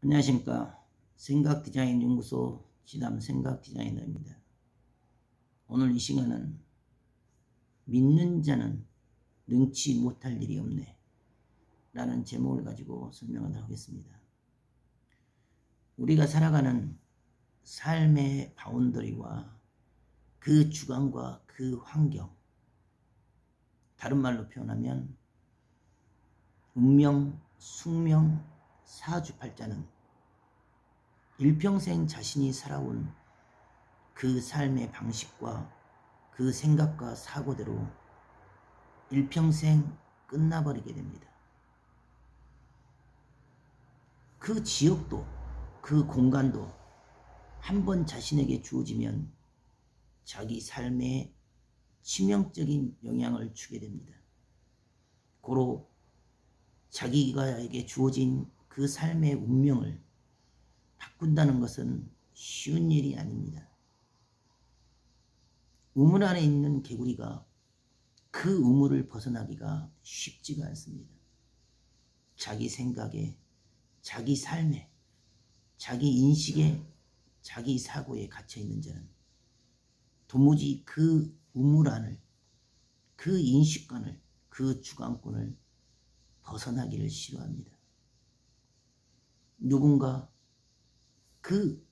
안녕하십니까. 생각디자인연구소 지담 생각디자이너입니다. 오늘 이 시간은 믿는 자는 능치 못할 일이 없네 라는 제목을 가지고 설명을 하겠습니다. 우리가 살아가는 삶의 바운더리와 그 주관과 그 환경, 다른 말로 표현하면 운명, 숙명, 사주팔자는 일평생 자신이 살아온 그 삶의 방식과 그 생각과 사고대로 일평생 끝나버리게 됩니다. 그 지역도 그 공간도 한번 자신에게 주어지면 자기 삶에 치명적인 영향을 주게 됩니다. 고로 자기가에게 주어진 그 삶의 운명을 바꾼다는 것은 쉬운 일이 아닙니다. 우물 안에 있는 개구리가 그 우물을 벗어나기가 쉽지가 않습니다. 자기 생각에, 자기 삶에, 자기 인식에, 자기 사고에 갇혀있는 자는 도무지 그 우물 안을, 그 인식관을, 그 주관권을 벗어나기를 싫어합니다. 누군가 그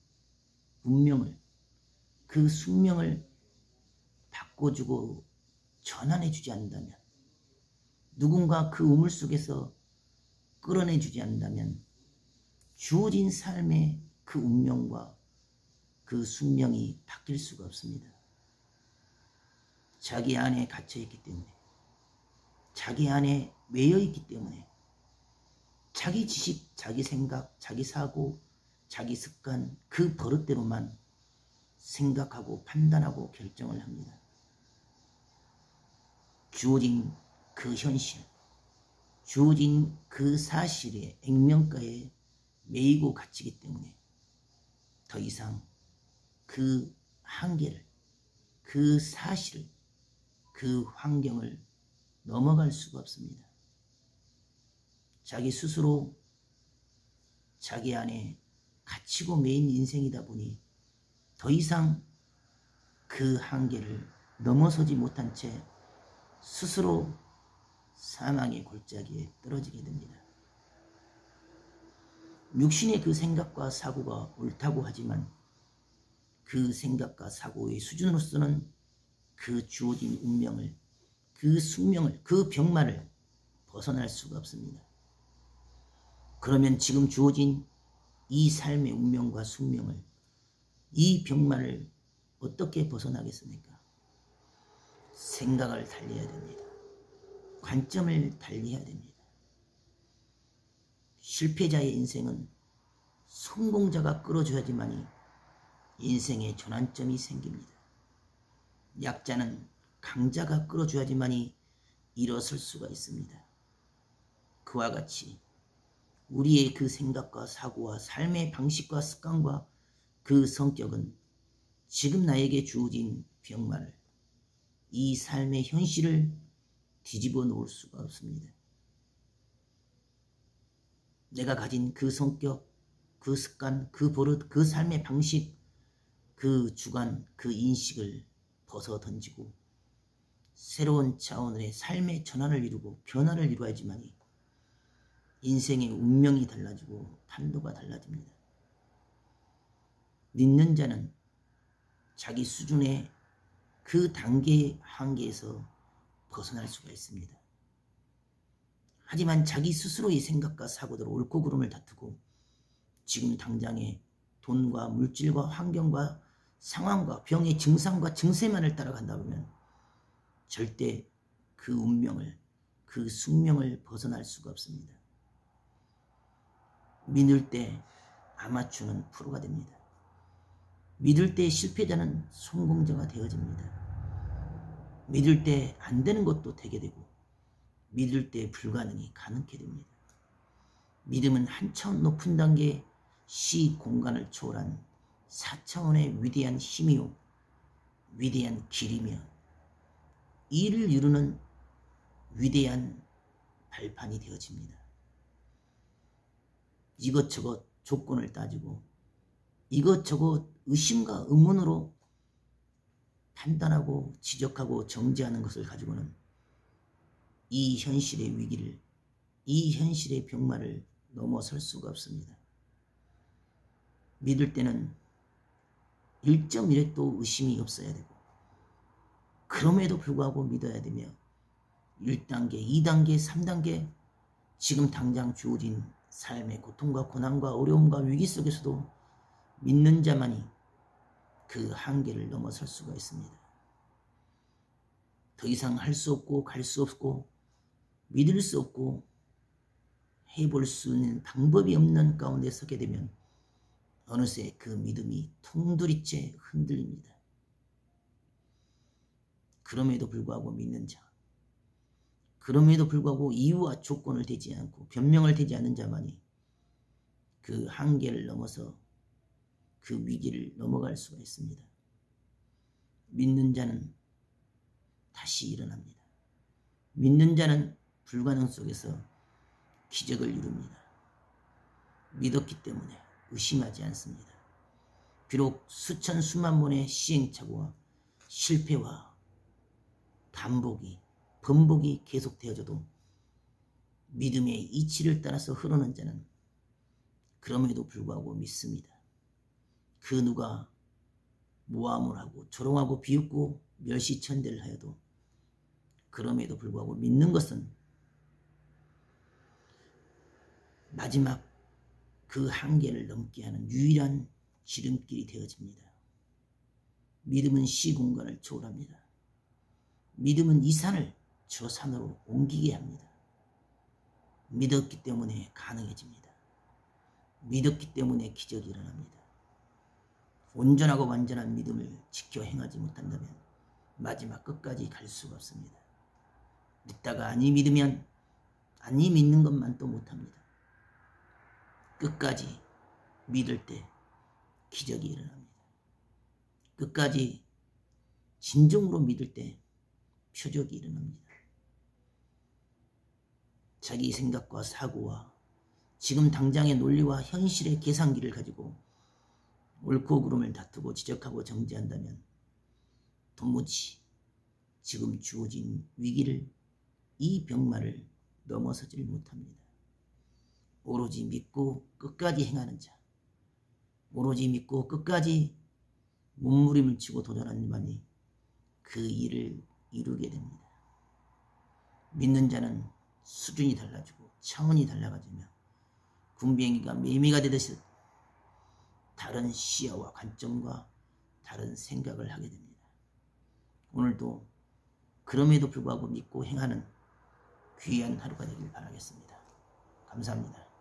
운명을, 그 숙명을 바꿔주고 전환해주지 않는다면, 누군가 그 우물 속에서 끌어내주지 않는다면 주어진 삶의 그 운명과 그 숙명이 바뀔 수가 없습니다. 자기 안에 갇혀있기 때문에, 자기 안에 매여있기 때문에 자기 지식, 자기 생각, 자기 사고, 자기 습관, 그 버릇대로만 생각하고 판단하고 결정을 합니다. 주어진 그 현실, 주어진 그 사실의 액면가에 매이고 갇히기 때문에 더 이상 그 한계를, 그 사실을, 그 환경을 넘어갈 수가 없습니다. 자기 스스로 자기 안에 갇히고 매인 인생이다 보니 더 이상 그 한계를 넘어서지 못한 채 스스로 사망의 골짜기에 떨어지게 됩니다. 육신의 그 생각과 사고가 옳다고 하지만 그 생각과 사고의 수준으로서는 그 주어진 운명을, 그 숙명을, 그 병마를 벗어날 수가 없습니다. 그러면 지금 주어진 이 삶의 운명과 숙명을, 이 병마를 어떻게 벗어나겠습니까? 생각을 달리해야 됩니다. 관점을 달리해야 됩니다. 실패자의 인생은 성공자가 끌어줘야지만이 인생의 전환점이 생깁니다. 약자는 강자가 끌어줘야지만이 일어설 수가 있습니다. 그와 같이 우리의 그 생각과 사고와 삶의 방식과 습관과 그 성격은 지금 나에게 주어진 병마를, 이 삶의 현실을 뒤집어 놓을 수가 없습니다. 내가 가진 그 성격, 그 습관, 그 버릇, 그 삶의 방식, 그 주관, 그 인식을 벗어 던지고 새로운 차원의 삶의 전환을 이루고 변화를 이루어야지만이 인생의 운명이 달라지고 판도가 달라집니다. 믿는 자는 자기 수준의 그 단계의 한계에서 벗어날 수가 있습니다. 하지만 자기 스스로의 생각과 사고대로 옳고 그름을 다투고 지금 당장의 돈과 물질과 환경과 상황과 병의 증상과 증세만을 따라간다 보면 절대 그 운명을, 그 숙명을 벗어날 수가 없습니다. 믿을 때 아마추어는 프로가 됩니다. 믿을 때 실패자는 성공자가 되어집니다. 믿을 때 안 되는 것도 되게 되고 믿을 때 불가능이 가능케 됩니다. 믿음은 한 차원 높은 단계 시 공간을 초월한 4차원의 위대한 힘이요 위대한 길이며 이를 이루는 위대한 발판이 되어집니다. 이것저것 조건을 따지고 이것저것 의심과 의문으로 판단하고 지적하고 정죄하는 것을 가지고는 이 현실의 위기를, 이 현실의 병마를 넘어설 수가 없습니다. 믿을 때는 1.1획도 의심이 없어야 되고, 그럼에도 불구하고 믿어야 되며 1단계, 2단계, 3단계 지금 당장 주어진 삶의 고통과 고난과 어려움과 위기 속에서도 믿는 자만이 그 한계를 넘어설 수가 있습니다. 더 이상 할 수 없고 갈 수 없고 믿을 수 없고 해볼 수 있는 방법이 없는 가운데 서게 되면 어느새 그 믿음이 통두리째 흔들립니다. 그럼에도 불구하고 믿는 자, 그럼에도 불구하고 이유와 조건을 대지 않고 변명을 대지 않는 자만이 그 한계를 넘어서 그 위기를 넘어갈 수가 있습니다. 믿는 자는 다시 일어납니다. 믿는 자는 불가능 속에서 기적을 이룹니다. 믿었기 때문에 의심하지 않습니다. 비록 수천 수만 번의 시행착오와 실패와 번복이 계속되어져도 믿음의 이치를 따라서 흐르는 자는 그럼에도 불구하고 믿습니다. 그 누가 모함을 하고 조롱하고 비웃고 멸시천대를 하여도 그럼에도 불구하고 믿는 것은 마지막 그 한계를 넘게 하는 유일한 지름길이 되어집니다. 믿음은 시공간을 초월합니다. 믿음은 이 산을 저 산으로 옮기게 합니다. 믿었기 때문에 가능해집니다. 믿었기 때문에 기적이 일어납니다. 온전하고 완전한 믿음을 지켜 행하지 못한다면 마지막 끝까지 갈 수가 없습니다. 믿다가 아니 믿으면 아니 믿는 것만 또 못합니다. 끝까지 믿을 때 기적이 일어납니다. 끝까지 진정으로 믿을 때 표적이 일어납니다. 자기 생각과 사고와 지금 당장의 논리와 현실의 계산기를 가지고 옳고 그름을 다투고 지적하고 정죄한다면 도무지 지금 주어진 위기를, 이 병마를 넘어서질 못합니다. 오로지 믿고 끝까지 행하는 자, 오로지 믿고 끝까지 몸부림을 치고 도전하는 자만이 그 일을 이루게 됩니다. 믿는 자는 수준이 달라지고 차원이 달라가지며 군비행기가 매미가 되듯이 다른 시야와 관점과 다른 생각을 하게 됩니다. 오늘도 그럼에도 불구하고 믿고 행하는 귀한 하루가 되길 바라겠습니다. 감사합니다.